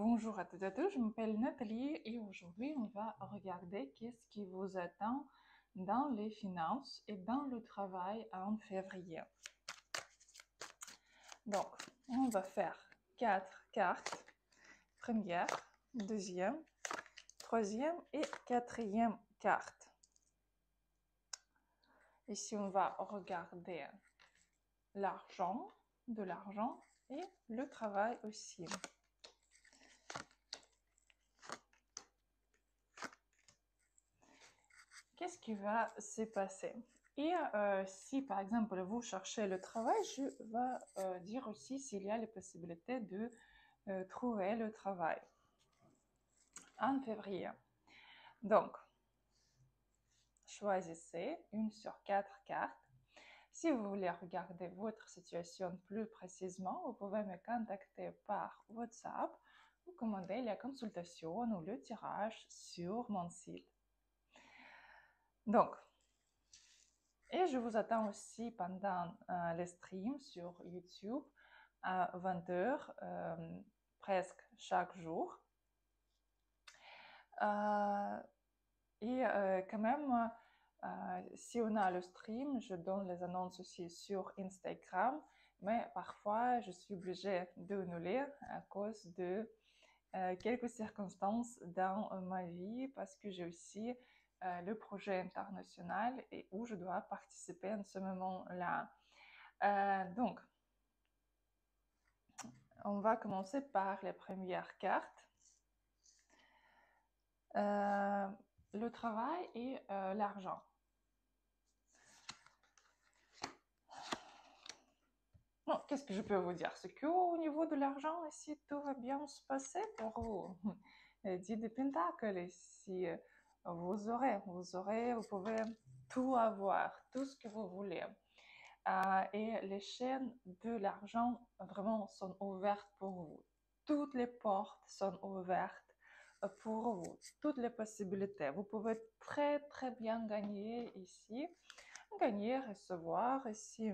Bonjour à toutes et à tous, je m'appelle Nathalie et aujourd'hui on va regarder qu'est-ce qui vous attend dans les finances et dans le travail en février. Donc, on va faire 4 cartes, première, deuxième, troisième et quatrième carte. Ici, on va regarder l'argent, de l'argent et le travail aussi. Qu'est-ce qui va se passer? Et si par exemple vous cherchez le travail, je vais dire aussi s'il y a les possibilités de trouver le travail en février. Donc, choisissez une sur 4 cartes. Si vous voulez regarder votre situation plus précisément, vous pouvez me contacter par WhatsApp ou commander la consultation ou le tirage sur mon site. Donc, et je vous attends aussi pendant les streams sur YouTube à 20h, presque chaque jour. Et quand même, si on a le stream, je donne les annonces aussi sur Instagram, mais parfois je suis obligée d'annuler à cause de quelques circonstances dans ma vie parce que j'ai aussi le projet international et où je dois participer en ce moment-là. Donc, on va commencer par les premières cartes. Le travail et l'argent. Bon, qu'est-ce que je peux vous dire? C'est qu'au niveau de l'argent, ici, tout va bien se passer pour vous. 10 de Pentacle, ici, vous pouvez tout avoir, tout ce que vous voulez. Et les chaînes de l'argent vraiment sont ouvertes pour vous. Toutes les portes sont ouvertes pour vous. Toutes les possibilités. Vous pouvez très très bien gagner ici. Gagner, recevoir ici.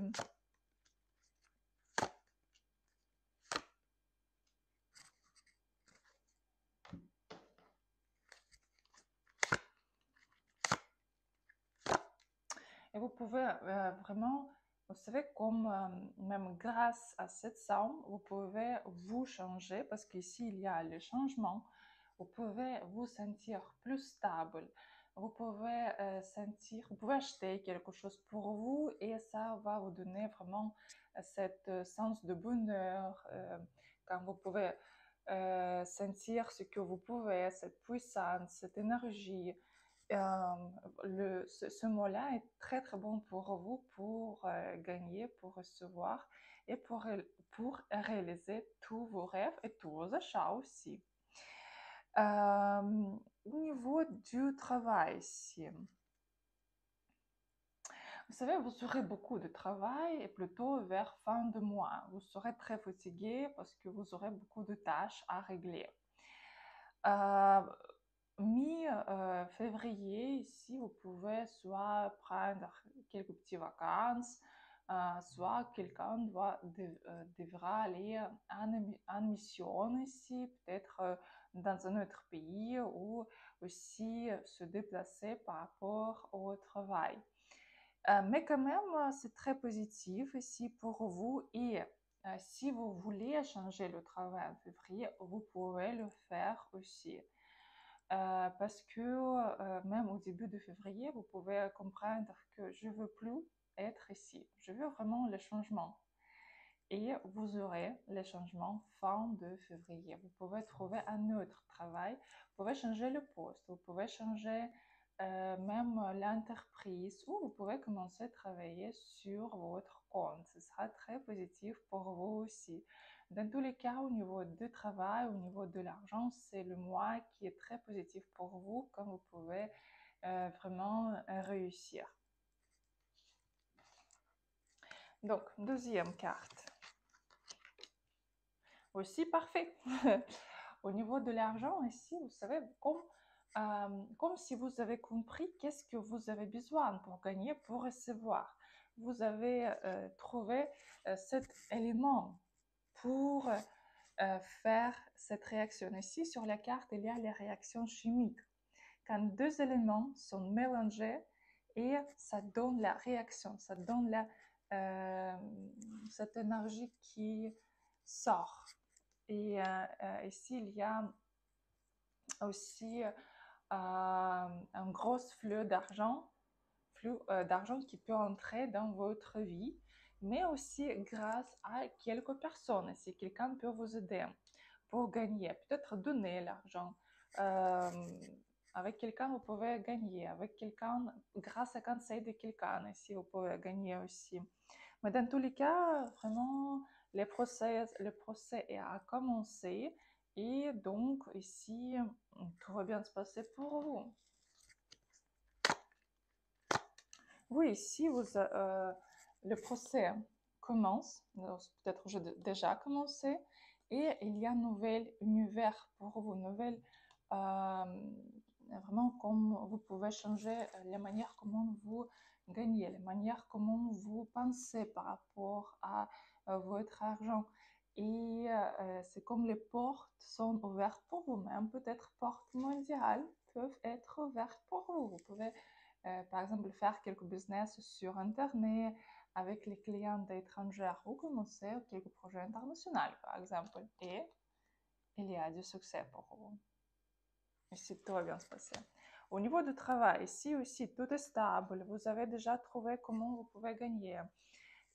Et vous pouvez vraiment, vous savez, comme même grâce à cette somme, vous pouvez vous changer parce qu'ici, il y a le changement. Vous pouvez vous sentir plus stable. Vous pouvez vous pouvez acheter quelque chose pour vous et ça va vous donner vraiment cet sens de bonheur quand vous pouvez sentir ce que vous pouvez, cette puissance, cette énergie. Ce mot-là est très très bon pour vous, pour gagner, pour recevoir et pour réaliser tous vos rêves et tous vos achats aussi. Au niveau du travail ici, vous savez, vous aurez beaucoup de travail et plutôt vers fin de mois. Vous serez très fatigué parce que vous aurez beaucoup de tâches à régler. Mi-février, ici, vous pouvez soit prendre quelques petites vacances, soit quelqu'un devra aller en mission ici, peut-être dans un autre pays ou aussi se déplacer par rapport au travail. Mais quand même, c'est très positif ici pour vous et si vous voulez changer le travail en février, vous pouvez le faire aussi. Parce que même au début de février, vous pouvez comprendre que je veux plus être ici. Je veux vraiment le changement. Et vous aurez les changements fin de février. Vous pouvez trouver un autre travail. Vous pouvez changer le poste. Vous pouvez changer même l'entreprise ou vous pouvez commencer à travailler sur votre compte. Ce sera très positif pour vous aussi. Dans tous les cas, au niveau du travail, au niveau de l'argent, c'est le mois qui est très positif pour vous quand vous pouvez vraiment réussir. Donc, deuxième carte. Aussi parfait. Au niveau de l'argent, ici, vous savez, comme si vous avez compris qu'est-ce que vous avez besoin pour gagner, pour recevoir. Vous avez trouvé cet élément pour faire cette réaction. Ici, sur la carte, il y a les réactions chimiques. Quand deux éléments sont mélangés et ça donne la réaction, ça donne cette énergie qui sort. Et ici, il y a aussi un gros flux d'argent qui peut entrer dans votre vie, mais aussi grâce à quelques personnes. Si quelqu'un peut vous aider pour gagner, peut-être donner l'argent. Avec quelqu'un, vous pouvez gagner. Avec quelqu'un, grâce à conseil de quelqu'un, ici, vous pouvez gagner aussi. Mais dans tous les cas, vraiment, le procès a commencé. Et donc, ici, tout va bien se passer pour vous. Oui, ici, le procès commence. Peut-être j'ai déjà commencé. Et il y a un nouvel univers pour vous, vraiment comme vous pouvez changer la manière comment vous gagnez, la manière comment vous pensez par rapport à votre argent. Et c'est comme les portes sont ouvertes pour vous-même, peut-être portes mondiales peuvent être ouvertes pour vous. Vous pouvez par exemple faire quelques business sur Internet avec les clients d'étrangers ou commencer quelques projets internationaux par exemple. Et il y a du succès pour vous. Ici, tout va bien se passer. Au niveau du travail, ici aussi, tout est stable. Vous avez déjà trouvé comment vous pouvez gagner.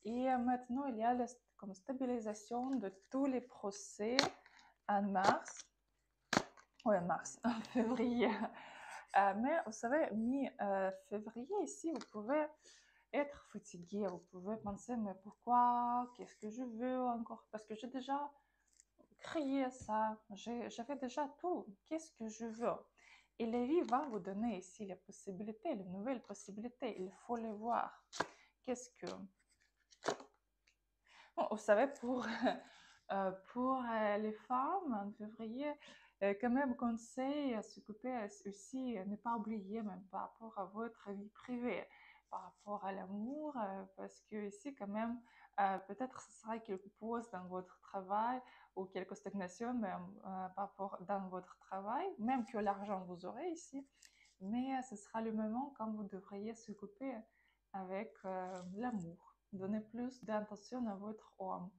Et maintenant, il y a comme stabilisation de tous les procès en mars. Oui, en mars, en février. Mais vous savez, mi-février, ici, vous pouvez être fatigué. Vous pouvez penser, mais pourquoi? Qu'est-ce que je veux encore? Parce que j'ai déjà créé ça. J'avais déjà tout. Qu'est-ce que je veux? Et la vie va vous donner ici les possibilités, les nouvelles possibilités. Il faut les voir. Qu'est-ce que... Bon, vous savez, pour les femmes, en février, quand même, conseil à s'occuper aussi, ne pas oublier même par rapport à votre vie privée, par rapport à l'amour, parce que ici, quand même, peut-être ce sera quelques pauses dans votre travail ou quelques stagnations même, par rapport dans votre travail, même que l'argent vous aurez ici, mais ce sera le moment quand vous devriez s'occuper avec l'amour, donner plus d'attention à votre homme.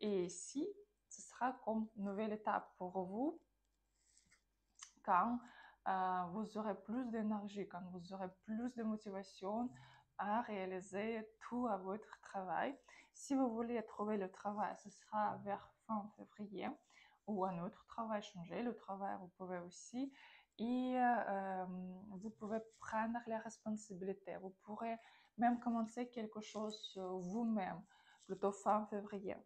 Et ici, ce sera comme nouvelle étape pour vous quand vous aurez plus d'énergie, quand vous aurez plus de motivation à réaliser tout à votre travail. Si vous voulez trouver le travail, ce sera vers fin février ou un autre travail, changer le travail, vous pouvez aussi. Et vous pouvez prendre les responsabilités. Vous pourrez même commencer quelque chose vous-même, plutôt fin février.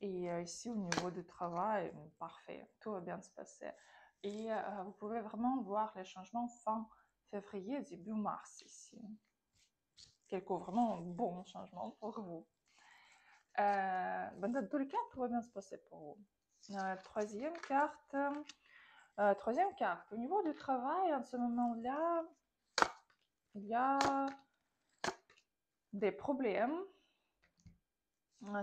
Et ici, au niveau du travail, parfait, tout va bien se passer. Et vous pouvez vraiment voir les changements fin février, début mars ici. Quelques vraiment bons changements pour vous. Dans tous les cas, tout va bien se passer pour vous. Troisième carte. Au niveau du travail, en ce moment-là, il y a des problèmes.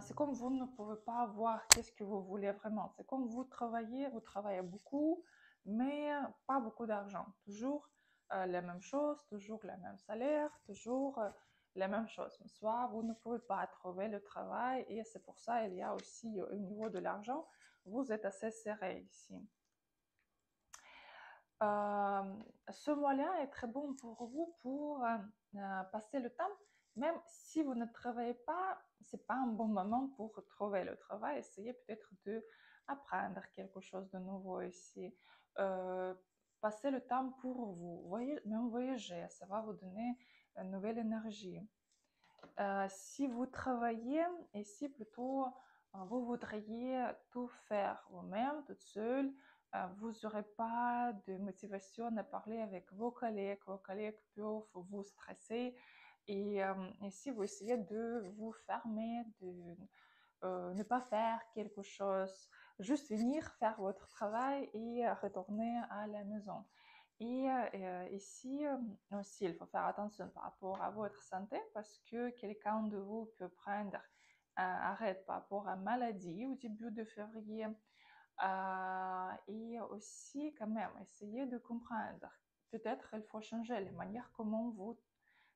C'est comme vous ne pouvez pas voir qu'est-ce que vous voulez vraiment. C'est comme vous travaillez beaucoup, mais pas beaucoup d'argent. Toujours la même chose, toujours le même salaire, toujours la même chose. Soit vous ne pouvez pas trouver le travail et c'est pour ça il y a aussi au niveau de l'argent, vous êtes assez serré ici. Ce mois-là est très bon pour vous pour passer le temps. Même si vous ne travaillez pas, c'est pas un bon moment pour trouver le travail. Essayez peut-être d'apprendre quelque chose de nouveau ici. Passer le temps pour vous. Même voyager, ça va vous donner une nouvelle énergie. Si vous travaillez ici, plutôt, vous voudriez tout faire vous-même, toute seule, vous n'aurez pas de motivation à parler avec vos collègues peuvent vous stresser. Et ici, vous essayez de vous fermer, de ne pas faire quelque chose, juste venir faire votre travail et retourner à la maison. Et ici aussi, il faut faire attention par rapport à votre santé parce que quelqu'un de vous peut prendre arrête par rapport à maladie au début de février. Et aussi, quand même, essayer de comprendre. Peut-être il faut changer les manières comment vous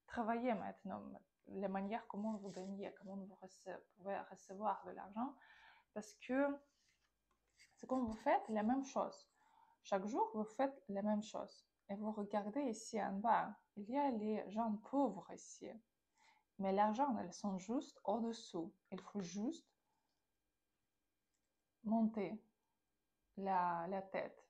travaillez maintenant, les manières comment vous gagnez, comment vous pouvez recevoir de l'argent. Parce que c'est comme vous faites la même chose. Chaque jour, vous faites la même chose. Et vous regardez ici en bas, il y a les gens pauvres ici. Mais l'argent, elles sont juste au-dessous. Il faut juste monter la tête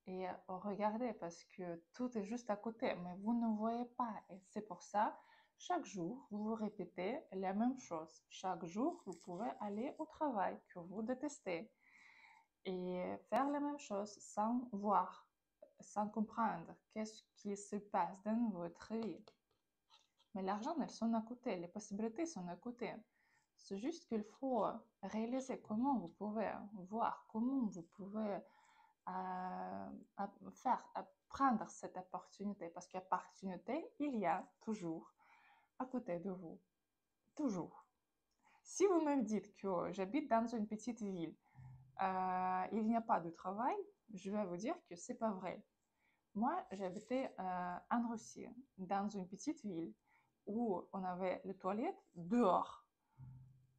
et regarder parce que tout est juste à côté, mais vous ne voyez pas. Et c'est pour ça, chaque jour, vous répétez la même chose. Chaque jour, vous pouvez aller au travail que vous détestez et faire la même chose sans voir, sans comprendre qu'est-ce qui se passe dans votre vie. Mais l'argent, elles sont à côté, les possibilités sont à côté. C'est juste qu'il faut réaliser comment vous pouvez voir, comment vous pouvez prendre cette opportunité. Parce qu'opportunité, il y a toujours à côté de vous. Toujours. Si vous me dites que j'habite dans une petite ville, il n'y a pas de travail, je vais vous dire que c'est pas vrai. Moi, j'habitais en Russie, dans une petite ville où on avait les toilettes dehors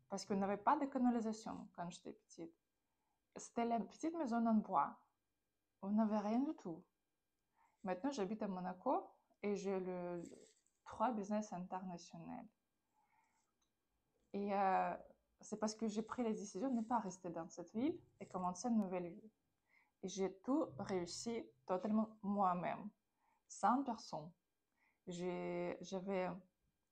parce qu'on n'avait pas de canalisation quand j'étais petite. C'était la petite maison en bois. On n'avait rien du tout. Maintenant, j'habite à Monaco et j'ai trois business internationaux. Et c'est parce que j'ai pris la décision de ne pas rester dans cette ville et commencer une nouvelle vie. Et j'ai tout réussi totalement moi-même, sans personne. J'avais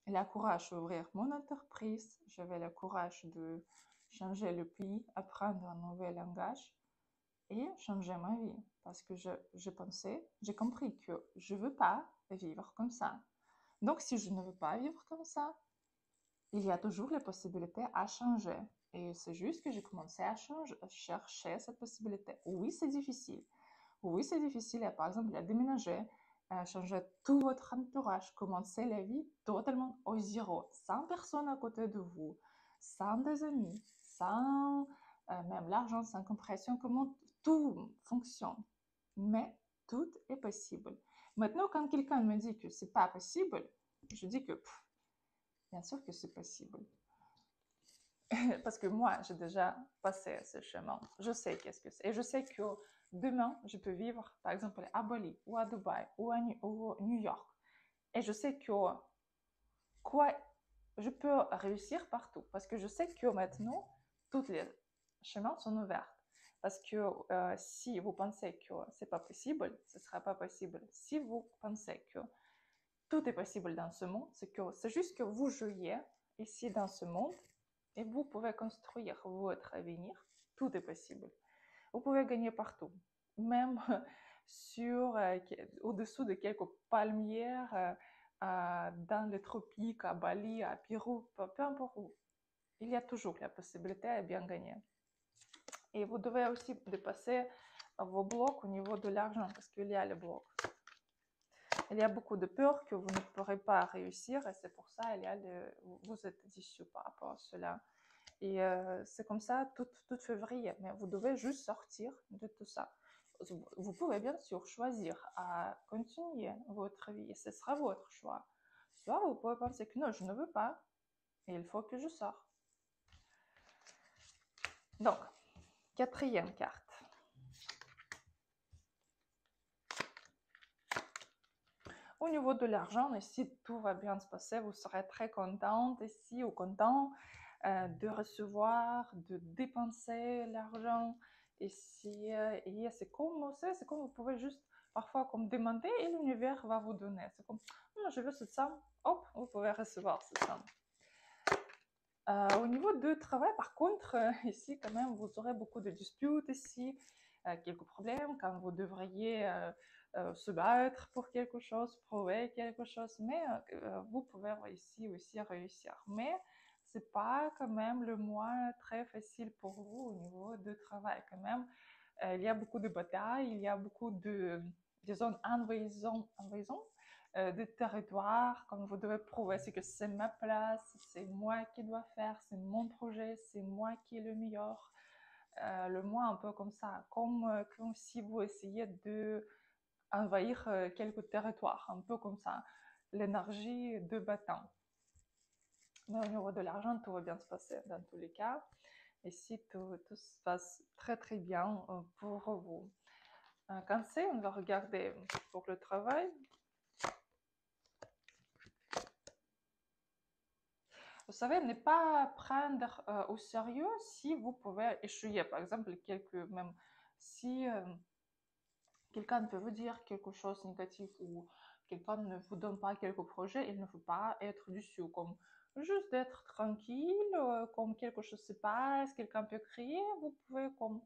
le courage d'ouvrir mon entreprise, j'avais le courage de changer le pays, apprendre un nouvel langage et changer ma vie. Parce que je pensais, j'ai compris que je ne veux pas vivre comme ça. Donc, si je ne veux pas vivre comme ça, il y a toujours la possibilité à changer. Et c'est juste que j'ai commencé à chercher cette possibilité. Oui, c'est difficile. Oui, c'est difficile, par exemple, à déménager, à changer tout votre entourage, commencer la vie totalement au zéro, sans personne à côté de vous, sans des amis, sans même l'argent, sans compréhension, comment tout fonctionne. Mais tout est possible. Maintenant, quand quelqu'un me dit que c'est pas possible, je dis que bien sûr que c'est possible. Parce que moi, j'ai déjà passé ce chemin. Je sais qu'est-ce que c'est. Et je sais que demain, je peux vivre, par exemple, à Bali, ou à Dubaï, ou à New York. Et je sais que je peux réussir partout. Parce que je sais que maintenant, tous les chemins sont ouverts. Parce que si vous pensez que c'est pas possible, ce sera pas possible. Si vous pensez que tout est possible dans ce monde, c'est juste que vous jouiez ici dans ce monde et vous pouvez construire votre avenir. Tout est possible. Vous pouvez gagner partout, même au-dessous de quelques palmiers dans les tropiques, à Bali, à Pérou, peu importe où. Il y a toujours la possibilité de bien gagner. Et vous devez aussi dépasser vos blocs au niveau de l'argent, parce qu'il y a les blocs. Il y a beaucoup de peur que vous ne pourrez pas réussir et c'est pour ça vous êtes déçus par rapport à cela. Et c'est comme ça tout février, mais vous devez juste sortir de tout ça. Vous pouvez bien sûr choisir à continuer votre vie et ce sera votre choix. Soit vous pouvez penser que non, je ne veux pas et il faut que je sorte. Donc, quatrième carte. Au niveau de l'argent, si tout va bien se passer, vous serez très contente ici ou content de recevoir, de dépenser l'argent ici. Et c'est comme vous pouvez juste parfois comme demander et l'univers va vous donner. C'est comme, je veux cette somme, hop, vous pouvez recevoir cette somme. Au niveau du travail, par contre, ici, quand même, vous aurez beaucoup de disputes ici, quelques problèmes, quand vous devriez se battre pour quelque chose, prouver quelque chose, mais vous pouvez ici aussi réussir. Mais c'est pas quand même le mois très facile pour vous au niveau du travail. Quand même, il y a beaucoup de batailles, il y a beaucoup de zones envahissantes de territoire, quand vous devez prouver c'est que c'est ma place, c'est moi qui dois faire, c'est mon projet, c'est moi qui est le meilleur. Le moi un peu comme ça, comme si vous essayez de envahir quelques territoires, un peu comme ça, l'énergie de bâton. Mais au niveau de l'argent, tout va bien se passer dans tous les cas. Ici, tout se passe très très bien pour vous. Cancer, on va regarder pour le travail. Vous savez, ne pas prendre au sérieux si vous pouvez échouer. Par exemple, même si quelqu'un peut vous dire quelque chose de négatif ou quelqu'un ne vous donne pas quelques projets, il ne faut pas être dessus. Comme juste d'être tranquille, comme quelque chose se passe, quelqu'un peut crier, vous pouvez comme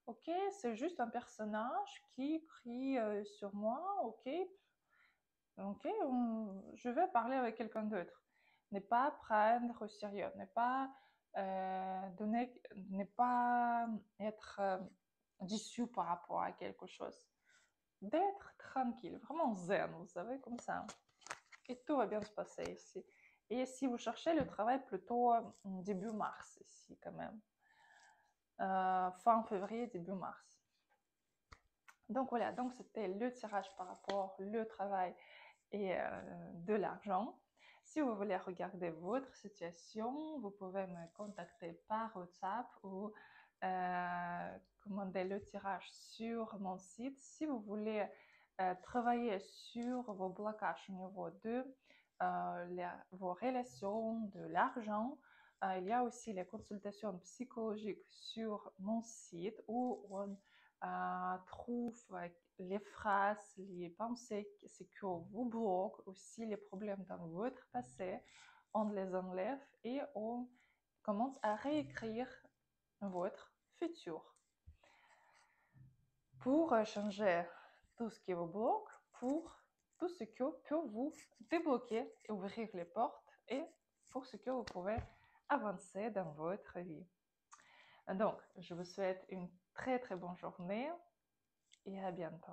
ok, c'est juste un personnage qui crie sur moi, ok, ok, je vais parler avec quelqu'un d'autre. Ne pas prendre au sérieux, ne pas être déçu par rapport à quelque chose. D'être tranquille, vraiment zen, vous savez, comme ça. Et tout va bien se passer ici. Et si vous cherchez le travail, plutôt début mars ici quand même. Fin février, début mars. Donc voilà, donc c'était le tirage par rapport au travail et de l'argent. Si vous voulez regarder votre situation, vous pouvez me contacter par WhatsApp ou commander le tirage sur mon site. Si vous voulez travailler sur vos blocages au niveau de vos relations, de l'argent, il y a aussi les consultations psychologiques sur mon site où on trouve les phrases, les pensées, ce que vous bloque, aussi les problèmes dans votre passé, on les enlève et on commence à réécrire votre futur pour changer tout ce qui vous bloque, pour tout ce que peut vous débloquer et ouvrir les portes et pour ce que vous pouvez avancer dans votre vie. Donc, je vous souhaite une très très bonne journée et à bientôt.